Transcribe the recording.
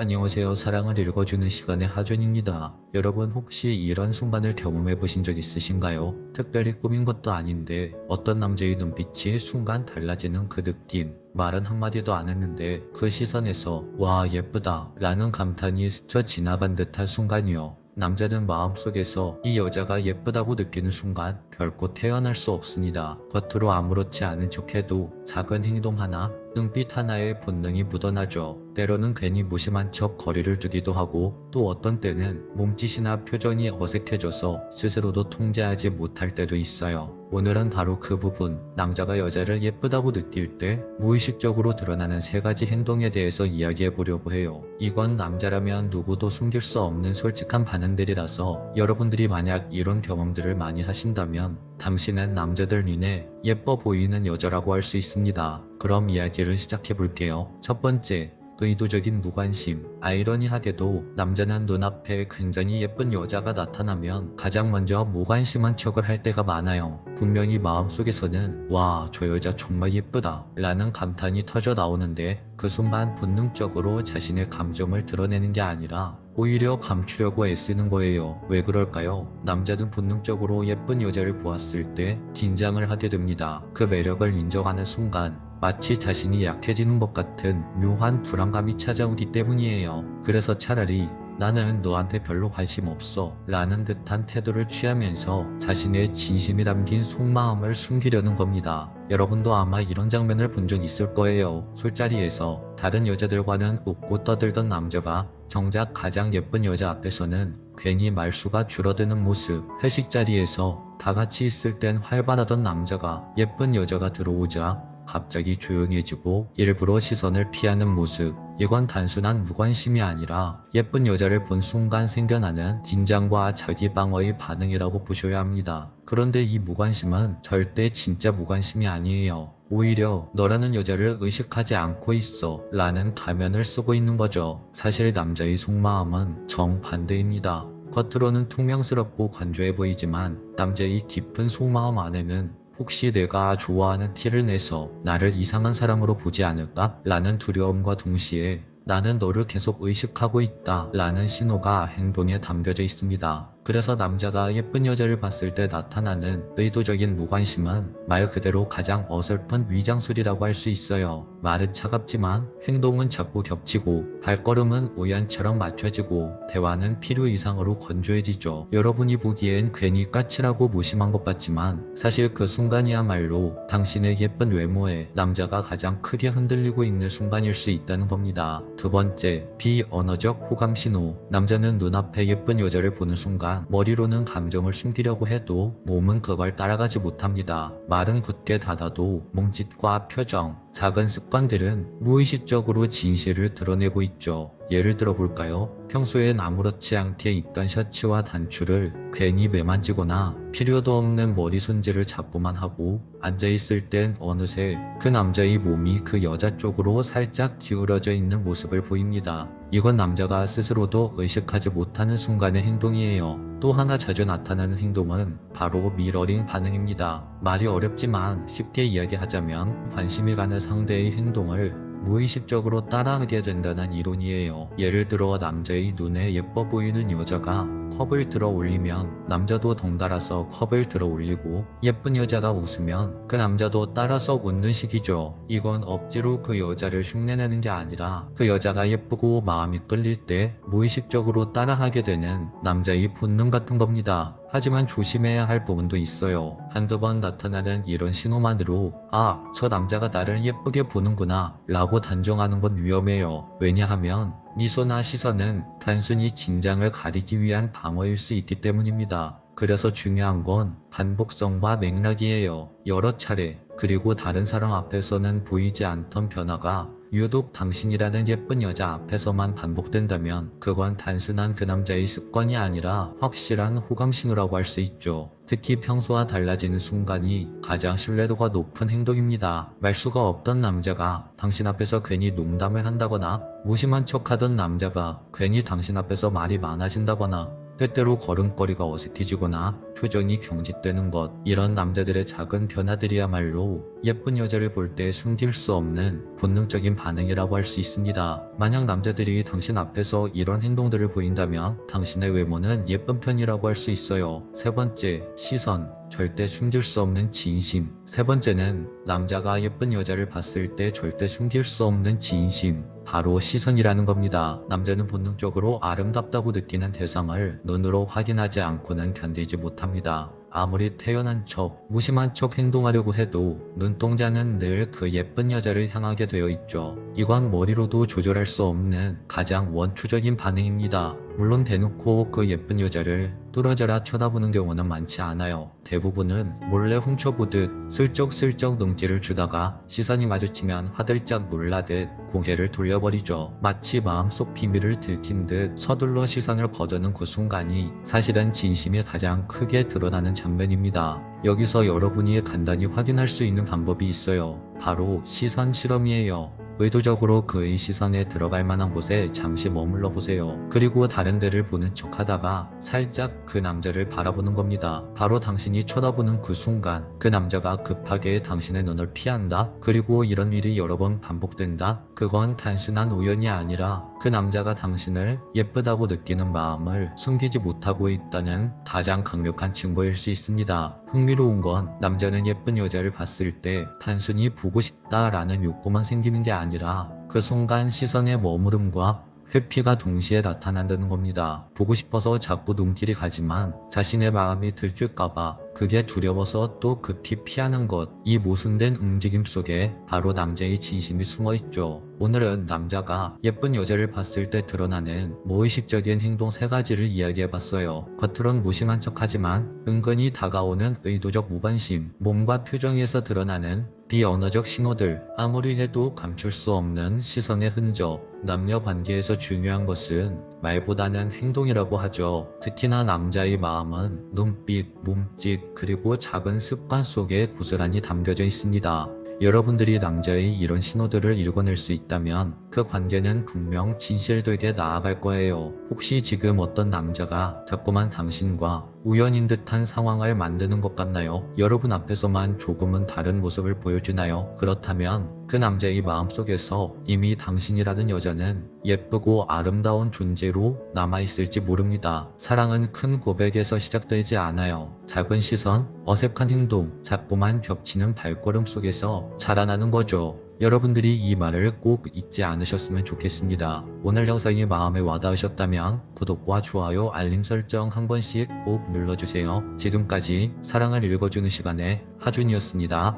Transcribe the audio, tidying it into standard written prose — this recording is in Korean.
안녕하세요. 사랑을 읽어주는 시간의 하준입니다. 여러분 혹시 이런 순간을 경험해 보신 적 있으신가요? 특별히 꾸민 것도 아닌데 어떤 남자의 눈빛이 순간 달라지는 그 느낌. 말은 한마디도 안 했는데 그 시선에서 와 예쁘다 라는 감탄이 스쳐 지나간 듯한 순간이요. 남자는 마음속에서 이 여자가 예쁘다고 느끼는 순간 결코 태어날 수 없습니다. 겉으로 아무렇지 않은 척해도 작은 행동 하나, 눈빛 하나에 본능이 묻어나죠. 때로는 괜히 무심한 척 거리를 두기도 하고 또 어떤 때는 몸짓이나 표정이 어색해져서 스스로도 통제하지 못할 때도 있어요. 오늘은 바로 그 부분, 남자가 여자를 예쁘다고 느낄 때 무의식적으로 드러나는 세 가지 행동에 대해서 이야기해 보려고 해요. 이건 남자라면 누구도 숨길 수 없는 솔직한 반응들이라서 여러분들이 만약 이런 경험들을 많이 하신다면 당신은 남자들 눈에 예뻐 보이는 여자라고 할 수 있습니다. 그럼 이야기를 시작해 볼게요. 첫 번째, 의도적인 무관심. 아이러니하게도 남자는 눈앞에 굉장히 예쁜 여자가 나타나면 가장 먼저 무관심한 척을 할 때가 많아요. 분명히 마음속에서는 와, 저 여자 정말 예쁘다 라는 감탄이 터져 나오는데 그 순간 본능적으로 자신의 감정을 드러내는 게 아니라 오히려 감추려고 애쓰는 거예요. 왜 그럴까요? 남자는 본능적으로 예쁜 여자를 보았을 때 긴장을 하게 됩니다. 그 매력을 인정하는 순간 마치 자신이 약해지는 것 같은 묘한 불안감이 찾아오기 때문이에요. 그래서 차라리 나는 너한테 별로 관심 없어 라는 듯한 태도를 취하면서 자신의 진심이 담긴 속마음을 숨기려는 겁니다. 여러분도 아마 이런 장면을 본 적 있을 거예요. 술자리에서 다른 여자들과는 웃고 떠들던 남자가 정작 가장 예쁜 여자 앞에서는 괜히 말수가 줄어드는 모습. 회식 자리에서 다 같이 있을 땐 활발하던 남자가 예쁜 여자가 들어오자 갑자기 조용해지고 일부러 시선을 피하는 모습. 이건 단순한 무관심이 아니라 예쁜 여자를 본 순간 생겨나는 긴장과 자기 방어의 반응이라고 보셔야 합니다. 그런데 이 무관심은 절대 진짜 무관심이 아니에요. 오히려 너라는 여자를 의식하지 않고 있어 라는 가면을 쓰고 있는 거죠. 사실 남자의 속마음은 정반대입니다. 겉으로는 퉁명스럽고 건조해 보이지만 남자의 깊은 속마음 안에는 혹시 내가 좋아하는 티를 내서 나를 이상한 사람으로 보지 않을까? 라는 두려움과 동시에 나는 너를 계속 의식하고 있다 라는 신호가 행동에 담겨져 있습니다. 그래서 남자가 예쁜 여자를 봤을 때 나타나는 의도적인 무관심은 말 그대로 가장 어설픈 위장술이라고 할 수 있어요. 말은 차갑지만 행동은 자꾸 겹치고 발걸음은 우연처럼 맞춰지고 대화는 필요 이상으로 건조해지죠. 여러분이 보기엔 괜히 까칠하고 무심한 것 같지만 사실 그 순간이야말로 당신의 예쁜 외모에 남자가 가장 크게 흔들리고 있는 순간일 수 있다는 겁니다. 두 번째, 비언어적 호감 신호. 남자는 눈앞에 예쁜 여자를 보는 순간 머리로는 감정을 숨기려고 해도 몸은 그걸 따라가지 못합니다. 말은 굳게 닫아도 몸짓과 표정, 작은 습관들은 무의식적으로 진실을 드러내고 있죠. 예를 들어 볼까요? 평소엔 아무렇지 않게 입던 셔츠와 단추를 괜히 매만지거나 필요도 없는 머리 손질을 자꾸만 하고 앉아있을 땐 어느새 그 남자의 몸이 그 여자 쪽으로 살짝 기울어져 있는 모습을 보입니다. 이건 남자가 스스로도 의식하지 못하는 순간의 행동이에요. 또 하나 자주 나타나는 행동은 바로 미러링 반응입니다. 말이 어렵지만 쉽게 이야기하자면 관심이 가는 상대의 행동을 무의식적으로 따라하게 된다는 이론이에요. 예를 들어 남자의 눈에 예뻐 보이는 여자가 컵을 들어 올리면 남자도 덩달아서 컵을 들어 올리고 예쁜 여자가 웃으면 그 남자도 따라서 웃는 식이죠. 이건 억지로 그 여자를 흉내내는 게 아니라 그 여자가 예쁘고 마음이 끌릴 때 무의식적으로 따라하게 되는 남자의 본능 같은 겁니다. 하지만 조심해야 할 부분도 있어요. 한두 번 나타나는 이런 신호만으로 아, 저 남자가 나를 예쁘게 보는구나 라고 단정하는 건 위험해요. 왜냐하면 미소나 시선은 단순히 긴장을 가리기 위한 방어일 수 있기 때문입니다. 그래서 중요한 건 반복성과 맥락이에요. 여러 차례 그리고 다른 사람 앞에서는 보이지 않던 변화가 유독 당신이라는 예쁜 여자 앞에서만 반복된다면 그건 단순한 그 남자의 습관이 아니라 확실한 호감 신호라고 할 수 있죠. 특히 평소와 달라지는 순간이 가장 신뢰도가 높은 행동입니다. 말수가 없던 남자가 당신 앞에서 괜히 농담을 한다거나 무심한 척하던 남자가 괜히 당신 앞에서 말이 많아진다거나 때때로 걸음걸이가 어색해지거나 표정이 경직되는 것, 이런 남자들의 작은 변화들이야말로 예쁜 여자를 볼 때 숨길 수 없는 본능적인 반응이라고 할 수 있습니다. 만약 남자들이 당신 앞에서 이런 행동들을 보인다면 당신의 외모는 예쁜 편이라고 할 수 있어요. 세 번째, 시선. 절대 숨길 수 없는 진심. 세 번째는 남자가 예쁜 여자를 봤을 때 절대 숨길 수 없는 진심. 바로 시선이라는 겁니다. 남자는 본능적으로 아름답다고 느끼는 대상을 눈으로 확인하지 않고는 견디지 못합니다. 아무리 태연한 척, 무심한 척 행동하려고 해도 눈동자는 늘 그 예쁜 여자를 향하게 되어 있죠. 이건 머리로도 조절할 수 없는 가장 원초적인 반응입니다. 물론 대놓고 그 예쁜 여자를 뚫어져라 쳐다보는 경우는 많지 않아요. 대부분은 몰래 훔쳐보듯 슬쩍슬쩍 눈길을 주다가 시선이 마주치면 화들짝 놀라듯 고개를 돌려버리죠. 마치 마음속 비밀을 들킨 듯 서둘러 시선을 거두는 그 순간이 사실은 진심이 가장 크게 드러나는 장면입니다. 여기서 여러분이 간단히 확인할 수 있는 방법이 있어요. 바로 시선 실험이에요. 의도적으로 그의 시선에 들어갈 만한 곳에 잠시 머물러 보세요. 그리고 다른 데를 보는 척 하다가 살짝 그 남자를 바라보는 겁니다. 바로 당신이 쳐다보는 그 순간 그 남자가 급하게 당신의 눈을 피한다. 그리고 이런 일이 여러 번 반복된다. 그건 단순한 우연이 아니라 그 남자가 당신을 예쁘다고 느끼는 마음을 숨기지 못하고 있다는 가장 강력한 증거일 수 있습니다. 흥미로운 건 남자는 예쁜 여자를 봤을 때 단순히 보고 싶다라는 욕구만 생기는 게 아니라 그 순간 시선의 머무름과 회피가 동시에 나타난다는 겁니다. 보고 싶어서 자꾸 눈길이 가지만 자신의 마음이 들킬까봐 그게 두려워서 또 급히 피하는 것. 이 모순된 움직임 속에 바로 남자의 진심이 숨어있죠. 오늘은 남자가 예쁜 여자를 봤을 때 드러나는 무의식적인 행동 3가지를 이야기해봤어요. 겉으론 무심한 척하지만 은근히 다가오는 의도적 무관심, 몸과 표정에서 드러나는 비언어적 신호들, 아무리 해도 감출 수 없는 시선의 흔적. 남녀 관계에서 중요한 것은 말보다는 행동이라고 하죠. 특히나 남자의 마음은 눈빛, 몸짓, 그리고 작은 습관 속에 고스란히 담겨져 있습니다. 여러분들이 남자의 이런 신호들을 읽어낼 수 있다면 그 관계는 분명 진실되게 나아갈 거예요. 혹시 지금 어떤 남자가 자꾸만 당신과 우연인 듯한 상황을 만드는 것 같나요? 여러분 앞에서만 조금은 다른 모습을 보여주나요? 그렇다면 그 남자의 마음속에서 이미 당신이라는 여자는 예쁘고 아름다운 존재로 남아있을지 모릅니다. 사랑은 큰 고백에서 시작되지 않아요. 작은 시선, 어색한 행동, 자꾸만 겹치는 발걸음 속에서 자라나는 거죠. 여러분들이 이 말을 꼭 잊지 않으셨으면 좋겠습니다. 오늘 영상이 마음에 와닿으셨다면 구독과 좋아요, 알림 설정 한 번씩 꼭 눌러주세요. 지금까지 사랑을 읽어주는 시간의 하준이었습니다.